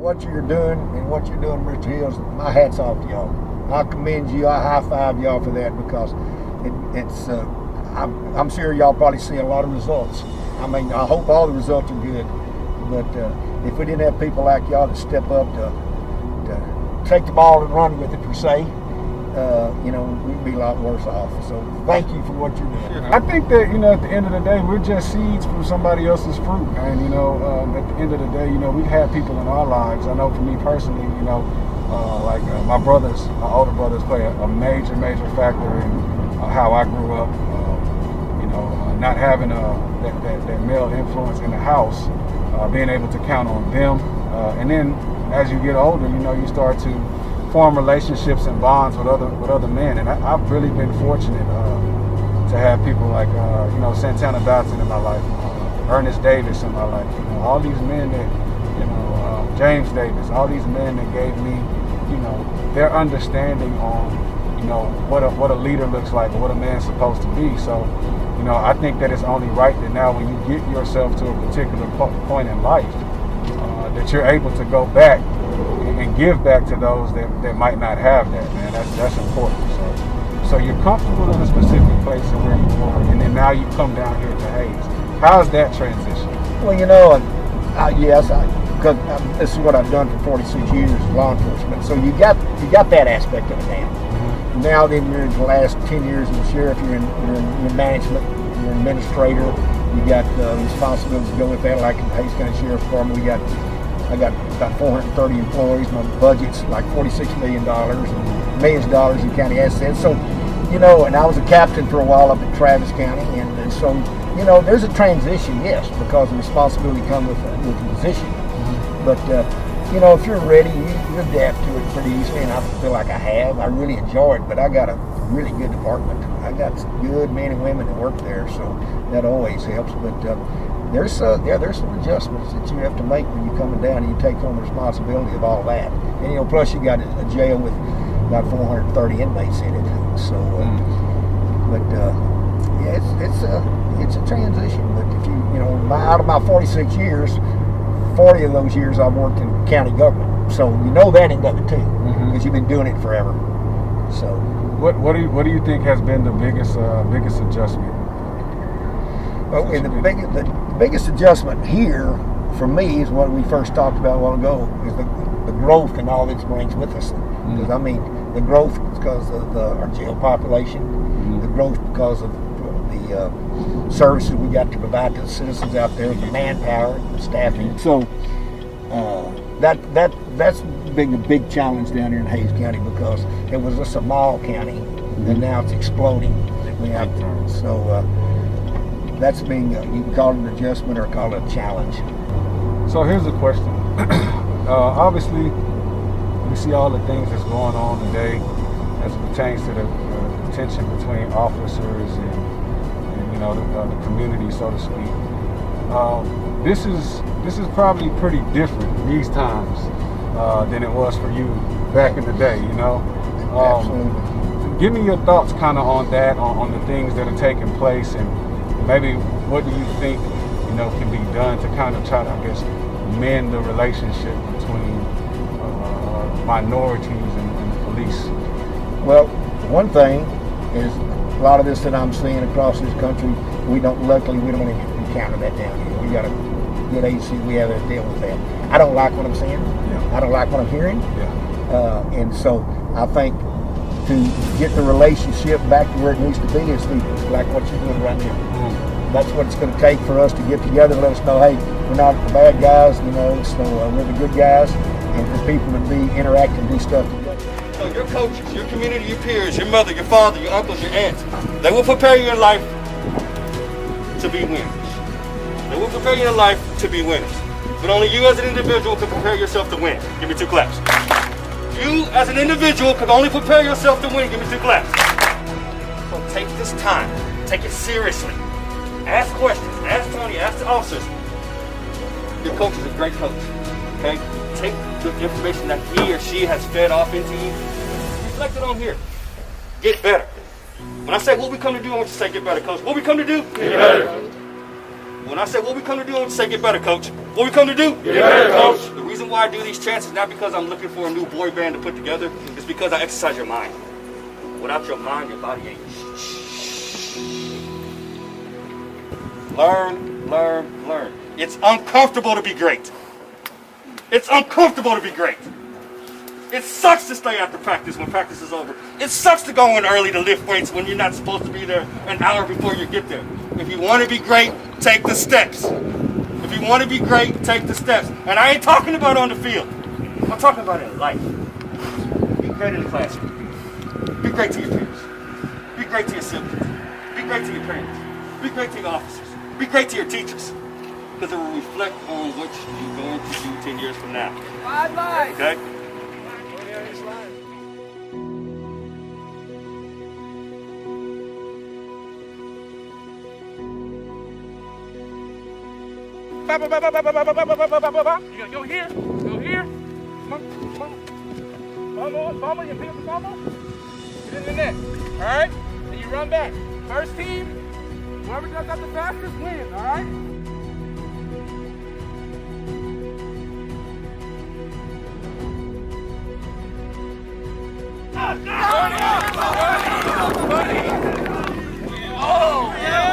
what you're doing and what you're doing, Mr. Hills, my hat's off to y'all. I commend you. I high five y'all for that because I'm sure y'all probably see a lot of results. I mean, I hope all the results are good, but if we didn't have people like y'all to step up to take the ball and run with it per se, we'd be a lot worse off. So thank you for what you're doing. I think that, at the end of the day, we're just seeds from somebody else's fruit. And, at the end of the day, we've had people in our lives. I know for me personally, my older brothers play a major, major factor in how I grew up. Not having that male influence in the house, being able to count on them. And then as you get older, you start to form relationships and bonds with other men. And I've really been fortunate to have people like, Santana Dotson in my life, Ernest Davis in my life, all these men that, James Davis, all these men that gave me, their understanding on, what a leader looks like or what a man's supposed to be. So, I think that it's only right that now when you get yourself to a particular point in life, that you're able to go back and give back to those that might not have that, man. That's important. So you're comfortable in a specific place and where you are, and then now you come down here to Hayes. How's that transition? Well, yes, because this is what I've done for 46 years, law enforcement. So you got that aspect of it now. Mm-hmm. Now then, you're in the last 10 years as a sheriff. You're in management. You're an administrator. You got responsibilities to go with that, like in the Hayes County Sheriff's Department. I got about 430 employees. My budget's like $46 million, and millions of dollars in county assets. So, and I was a captain for a while up in Travis County, and so, there's a transition, yes, because the responsibility comes with the position. Mm-hmm. But, if you're ready, you adapt to it pretty easily, and I feel like I have. I really enjoy it, but I got a really good department. I got some good men and women that work there, so that always helps. But there's some adjustments that you have to make when you're coming down and you take on the responsibility of all that. And plus you got a jail with about 430 inmates in it. So, it's a transition. But if out of my 46 years, 40 of those years I've worked in county government. So that end of it too, because you've been doing it forever. So, what do you think has been the biggest adjustment? Well, and the biggest adjustment here for me is what we first talked about a while ago, is the growth and all that it brings with us. Because the growth is because of our jail population, the growth because of the services we got to provide to the citizens out there, the manpower, the staffing. So that's been a big challenge down here in Hayes County, because it was a small county, and now it's exploding. So that's being, you can call it an adjustment or call it a challenge. So here's a question. Obviously, we see all the things that's going on today as it pertains to the tension between officers and the community, so to speak. This is probably pretty different these times than it was for you back in the day. Absolutely. Give me your thoughts kind of on that, on the things that are taking place, and maybe what do you think can be done to kind of try to, I guess, mend the relationship between minorities and the police? Well, one thing is, a lot of this that I'm seeing across this country, luckily we don't encounter that down here. We got a good agency, we have to deal with that. I don't like what I'm seeing. Yeah. I don't like what I'm hearing. Yeah. And so I think to get the relationship back to where it needs to be is like what you're doing right now. Mm-hmm. That's what it's going to take for us to get together and let us know, hey, we're not the bad guys, so we're the good guys, and for people to be interacting and do stuff together. So your coaches, your community, your peers, your mother, your father, your uncles, your aunts, they will prepare you in life to be winners. They will prepare you in life to be winners. But only you as an individual can prepare yourself to win. Give me 2 claps. You as an individual can only prepare yourself to win. Give me 2 claps. So take this time. Take it seriously. Ask questions. Ask Tony. Ask the officers. Your coach is a great coach. Okay? Take the information that he or she has fed off into you. Reflect it on here. Get better. When I say what we come to do, I want you to say get better, coach. What we come to do? Get better. When I say what we come to do, I want you to say get better, coach. What we come to do? Get better, coach. The reason reason why I do these chants is not because I'm looking for a new boy band to put together. It's because I exercise your mind. Without your mind, your body ain't. Learn, learn, learn. It's uncomfortable to be great. It's uncomfortable to be great. It sucks to stay after practice when practice is over. It sucks to go in early to lift weights when you're not supposed to be there an hour before you get there. If you want to be great, take the steps. If you want to be great, take the steps. And I ain't talking about on the field. I'm talking about in life. Be great in the classroom. Be great to your peers. Be great to your siblings. Be great to your parents. Be great to your officers. Be great to your teachers. Because it will reflect on what you're going to do 10 years from now. Okay? You gotta go here. Go here. Come on. Come on. Fumble. You pick up the fumble. Get in the net. All right? And you run back. First team, whoever does that the fastest wins. All right? Oh, yeah.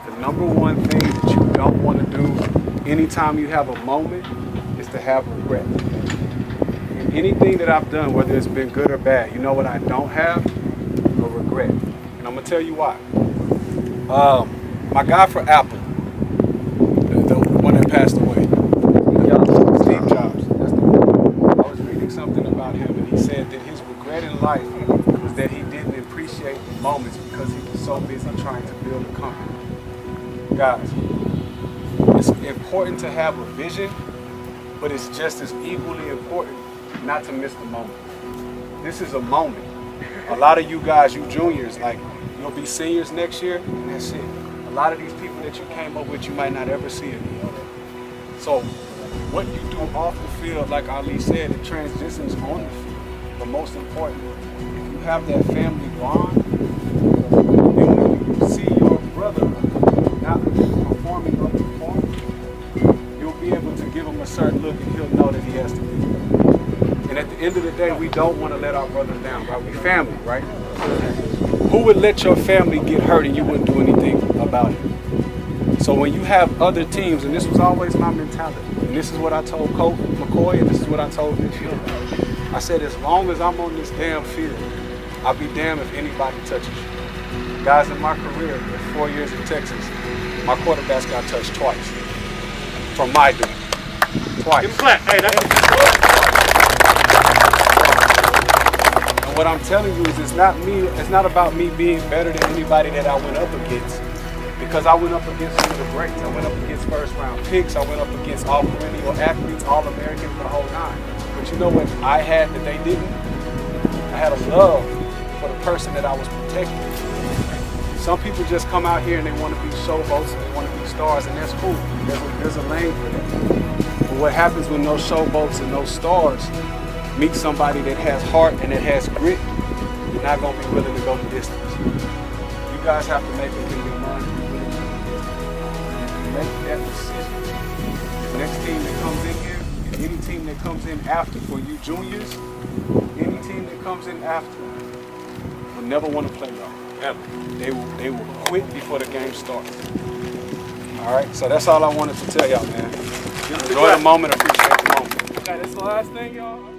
The number one thing that you don't want to do anytime you have a moment is to have regret. And anything that I've done, whether it's been good or bad, you know what I don't have? A regret. And I'm going to tell you why. My guy for Apple, the one that passed away, Steve Jobs. That's the one. I was reading something about him, and he said that his regret in life was that he didn't appreciate the moments because he was so busy trying to build a company. Guys, it's important to have a vision, but it's just as equally important not to miss the moment. This is a moment. A lot of you guys, you juniors, like, you'll be seniors next year, and that's it. A lot of these people that you came up with, you might not ever see again. So what you do off the field, like Ali said, it transitions on the field. But most important, if you have that family bond, then when you see your brother not performing up to form, you'll be able to give him a certain look and he'll know that he has to be there. And at the end of the day, we don't want to let our brothers down, right? We family, right? Who would let your family get hurt and you wouldn't do anything about it? So when you have other teams, and this was always my mentality, and this is what I told Coach McCoy, and this is what I told Nick Hill. I said, as long as I'm on this damn field, I'll be damned if anybody touches you. Guys, in my career, in 4 years in Texas, my quarterbacks got touched twice. From my doing. Twice. Give him a clap. Hey, that's and what I'm telling you is it's not about me being better than anybody that I went up against. Because I went up against some of the greats. I went up against first round picks. I went up against all perennial athletes, all Americans, the whole nine. But you know what I had that they didn't? I had a love for the person that I was protecting. Some people just come out here and they want to be showboats and they want to be stars, and that's cool. There's a lane for that. But what happens when those showboats and those stars meet somebody that has heart and that has grit, you're not going to be willing to go the distance. You guys have to make it in your mind. Make that decision. The next team that comes in here, and any team that comes in after, for you juniors, any team that comes in after will never want to play y'all. Ever. They will quit before the game starts. All right, so that's all I wanted to tell y'all, man. Enjoy the moment, appreciate the moment. Okay, that's the last thing, y'all.